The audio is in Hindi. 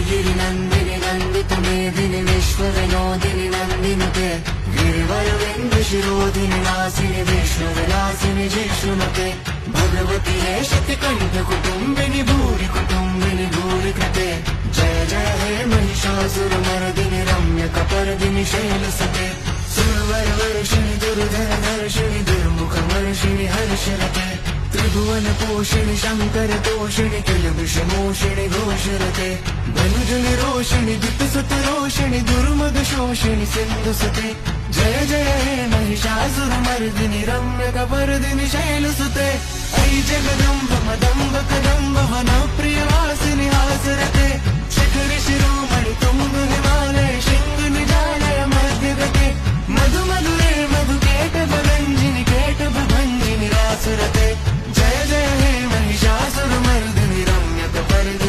गिरिनन्दिनि नन्दित मेदिनि विश्वविनोदिनि नन्दिनुते गिरिवरविन्द शिरोधिनि नासिनि विष्णुविलासिनि जिष्णुमते भगवति हे शक्तिकण्ठ कुटुम्बिनि भूरि कुटुम्बिनि भूरि कृते जय जय हे महिषासुरमर्दिनि रम्यकपर्दिनि शैलसुते सुरवरवर्षिणि दुर्धर धर्षिणि दुर्मुखमर्षिणि हर्षरते त्रिभुवन पोषिणि शंकर तोषिणि किलबिषमोषिणि घोषरते धनुजनि रोषिणि दिक्सुत रोषिणि दुर्मद शोषिणि सिन्धुसुते जय जय हे महिषासुरमर्दिनि रम्यकपर्दिनि शैलसुते ऐ जगदम्ब मदम्ब कदम्ब वनप्रियवासिनि